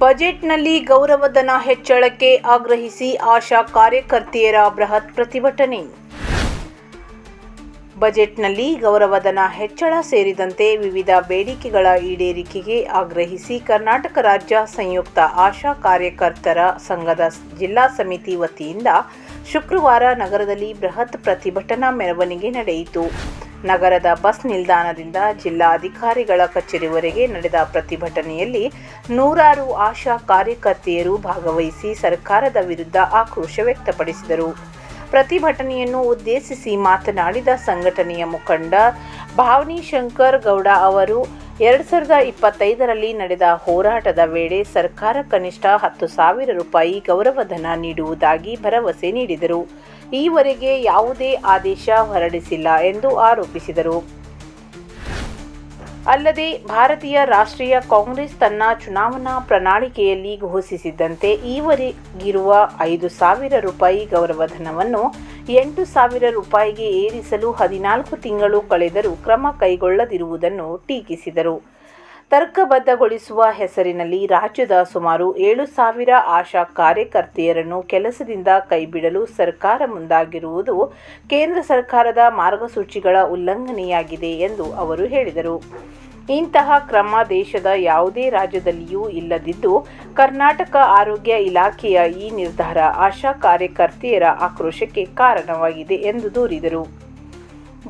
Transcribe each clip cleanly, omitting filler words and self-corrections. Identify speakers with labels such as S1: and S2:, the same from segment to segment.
S1: ಬಜೆಟ್ನಲ್ಲಿ ಗೌರವಧನ ಹೆಚ್ಚಳಕ್ಕೆ ಆಗ್ರಹಿಸಿ ಆಶಾ ಕಾರ್ಯಕರ್ತೆಯರ ಬೃಹತ್ ಪ್ರತಿಭಟನೆ. ಬಜೆಟ್ನಲ್ಲಿ ಗೌರವಧನ ಹೆಚ್ಚಳ ಸೇರಿದಂತೆ ವಿವಿಧ ಬೇಡಿಕೆಗಳ ಈಡೇರಿಕೆಗೆ ಆಗ್ರಹಿಸಿ ಕರ್ನಾಟಕ ರಾಜ್ಯ ಸಂಯುಕ್ತ ಆಶಾ ಕಾರ್ಯಕರ್ತರ ಸಂಘದ ಜಿಲ್ಲಾ ಸಮಿತಿ ವತಿಯಿಂದ ಶುಕ್ರವಾರ ನಗರದಲ್ಲಿ ಬೃಹತ್ ಪ್ರತಿಭಟನಾ ಮೆರವಣಿಗೆ ನಡೆಯಿತು. ನಗರದ ಬಸ್ ನಿಲ್ದಾಣದಿಂದ ಜಿಲ್ಲಾಧಿಕಾರಿಗಳ ಕಚೇರಿವರೆಗೆ ನಡೆದ ಪ್ರತಿಭಟನೆಯಲ್ಲಿ ನೂರಾರು ಆಶಾ ಕಾರ್ಯಕರ್ತೆಯರು ಭಾಗವಹಿಸಿ ಸರ್ಕಾರದ ವಿರುದ್ಧ ಆಕ್ರೋಶ ವ್ಯಕ್ತಪಡಿಸಿದರು. ಪ್ರತಿಭಟನೆಯನ್ನು ಉದ್ದೇಶಿಸಿ ಮಾತನಾಡಿದ ಸಂಘಟನೆಯ ಮುಖಂಡ ಭಾವನಿಶಂಕರ್ ಗೌಡ ಅವರು 2025ರಲ್ಲಿ ನಡೆದ ಹೋರಾಟದ ವೇಳೆ ಸರ್ಕಾರ ಕನಿಷ್ಠ 10,000 ರೂಪಾಯಿ ಗೌರವಧನ ನೀಡುವುದಾಗಿ ಭರವಸೆ ನೀಡಿದರು. ಈವರೆಗೆ ಯಾವುದೇ ಆದೇಶ ಹೊರಡಿಸಿಲ್ಲ ಎಂದು ಆರೋಪಿಸಿದರು. ಅಲ್ಲದೆ ಭಾರತೀಯ ರಾಷ್ಟ್ರೀಯ ಕಾಂಗ್ರೆಸ್ ತನ್ನ ಚುನಾವಣಾ ಪ್ರಣಾಳಿಕೆಯಲ್ಲಿ ಘೋಷಿಸಿದ್ದಂತೆ ಈವರೆಗಿರುವ 5,000 ರೂಪಾಯಿ ಗೌರವಧನವನ್ನು 8,000 ರೂಪಾಯಿಗೆ ಏರಿಸಲು 14 ತಿಂಗಳು ಕಳೆದರೂ ಕ್ರಮ ಕೈಗೊಳ್ಳದಿರುವುದನ್ನು ಟೀಕಿಸಿದರು. ತರ್ಕಬದ್ಧಗೊಳಿಸುವ ಹೆಸರಿನಲ್ಲಿ ರಾಜ್ಯದ ಸುಮಾರು 7,000 ಆಶಾ ಕಾರ್ಯಕರ್ತೆಯರನ್ನು ಕೆಲಸದಿಂದ ಕೈಬಿಡಲು ಸರ್ಕಾರ ಮುಂದಾಗಿರುವುದು ಕೇಂದ್ರ ಸರ್ಕಾರದ ಮಾರ್ಗಸೂಚಿಗಳ ಉಲ್ಲಂಘನೆಯಾಗಿದೆ ಎಂದು ಅವರು ಹೇಳಿದರು. ಇಂತಹ ಕ್ರಮ ದೇಶದ ಯಾವುದೇ ರಾಜ್ಯದಲ್ಲಿಯೂ ಇಲ್ಲದಿದ್ದು, ಕರ್ನಾಟಕ ಆರೋಗ್ಯ ಇಲಾಖೆಯ ಈ ನಿರ್ಧಾರ ಆಶಾ ಕಾರ್ಯಕರ್ತೆಯರ ಆಕ್ರೋಶಕ್ಕೆ ಕಾರಣವಾಗಿದೆ ಎಂದು ದೂರಿದರು.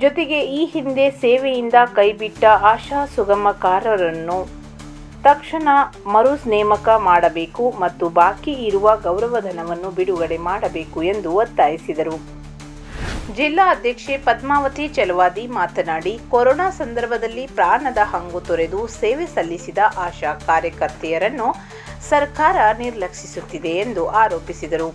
S1: ಜೊತೆಗೆ ಈ ಹಿಂದೆ ಸೇವೆಯಿಂದ ಕೈಬಿಟ್ಟ ಆಶಾ ಸುಗಮಕಾರರನ್ನು ತಕ್ಷಣ ಮರು ನೇಮಕ ಮಾಡಬೇಕು ಮತ್ತು ಬಾಕಿ ಇರುವ ಗೌರವಧನವನ್ನು ಬಿಡುಗಡೆ ಮಾಡಬೇಕು ಎಂದು ಒತ್ತಾಯಿಸಿದರು. ಜಿಲ್ಲಾ ಅಧ್ಯಕ್ಷೆ ಪದ್ಮಾವತಿ ಚಲವಾದಿ ಮಾತನಾಡಿ, ಕೊರೋನಾ ಸಂದರ್ಭದಲ್ಲಿ ಪ್ರಾಣದ ಹಂಗು ತೊರೆದು ಸೇವೆ ಸಲ್ಲಿಸಿದ ಆಶಾ ಕಾರ್ಯಕರ್ತೆಯರನ್ನು ಸರ್ಕಾರ ನಿರ್ಲಕ್ಷಿಸುತ್ತಿದೆ ಎಂದು ಆರೋಪಿಸಿದರು.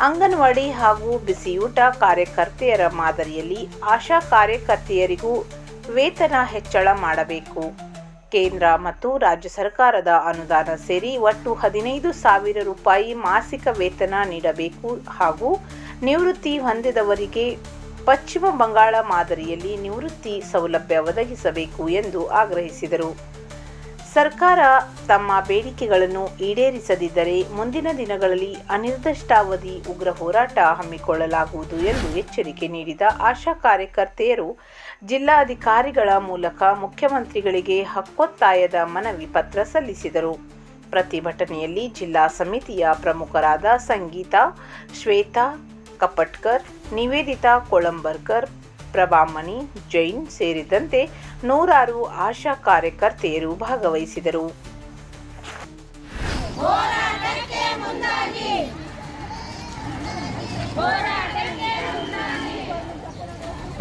S1: ಅಂಗನವಾಡಿ ಹಾಗೂ ಬಿಸಿಯೂಟ ಕಾರ್ಯಕರ್ತೆಯರ ಮಾದರಿಯಲ್ಲಿ ಆಶಾ ಕಾರ್ಯಕರ್ತೆಯರಿಗೂ ವೇತನ ಹೆಚ್ಚಳ ಮಾಡಬೇಕು. ಕೇಂದ್ರ ಮತ್ತು ರಾಜ್ಯ ಸರ್ಕಾರದ ಅನುದಾನ ಸೇರಿ ಒಟ್ಟು 15,000 ರೂಪಾಯಿ ಮಾಸಿಕ ವೇತನ ನೀಡಬೇಕು ಹಾಗೂ ನಿವೃತ್ತಿ ಹೊಂದಿದವರಿಗೆ ಪಶ್ಚಿಮ ಬಂಗಾಳ ಮಾದರಿಯಲ್ಲಿ ನಿವೃತ್ತಿ ಸೌಲಭ್ಯ ಒದಗಿಸಬೇಕು ಎಂದು ಆಗ್ರಹಿಸಿದರು. ಸರ್ಕಾರ ತಮ್ಮ ಬೇಡಿಕೆಗಳನ್ನು ಈಡೇರಿಸದಿದ್ದರೆ ಮುಂದಿನ ದಿನಗಳಲ್ಲಿ ಅನಿರ್ದಿಷ್ಟಾವಧಿ ಉಗ್ರ ಹೋರಾಟ ಹಮ್ಮಿಕೊಳ್ಳಲಾಗುವುದು ಎಂದು ಎಚ್ಚರಿಕೆ ನೀಡಿದ ಆಶಾ ಕಾರ್ಯಕರ್ತೆಯರು ಜಿಲ್ಲಾಧಿಕಾರಿಗಳ ಮೂಲಕ ಮುಖ್ಯಮಂತ್ರಿಗಳಿಗೆ ಹಕ್ಕೊತ್ತಾಯದ ಮನವಿ ಪತ್ರ ಸಲ್ಲಿಸಿದರು. ಪ್ರತಿಭಟನೆಯಲ್ಲಿ ಜಿಲ್ಲಾ ಸಮಿತಿಯ ಪ್ರಮುಖರಾದ ಸಂಗೀತಾ, ಶ್ವೇತಾ ಕಪಟ್ಕರ್, ನಿವೇದಿತಾ ಕೊಳಂಬರ್ಕರ್, ಪ್ರಭಾಮಣಿ ಜೈನ್ ಸೇರಿದಂತೆ ನೂರಾರು ಆಶಾ ಕಾರ್ಯಕರ್ತೆಯರು ಭಾಗವಹಿಸಿದರು.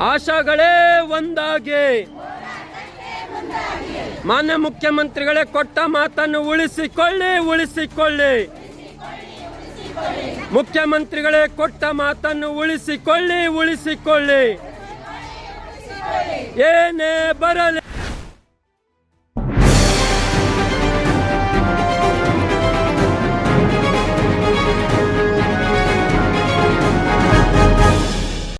S2: ಆಶಾಗಳೇ ಒಂದಾಗಿ, ಮಾನ್ಯ ಮುಖ್ಯಮಂತ್ರಿಗಳೇ ಕೊಟ್ಟ ಮಾತನ್ನು ಉಳಿಸಿಕೊಳ್ಳಿ. ಮುಖ್ಯಮಂತ್ರಿಗಳೇ ಕೊಟ್ಟ ಮಾತನ್ನು ಉಳಿಸಿಕೊಳ್ಳಿ. ಏನೇ ಬರಲಿ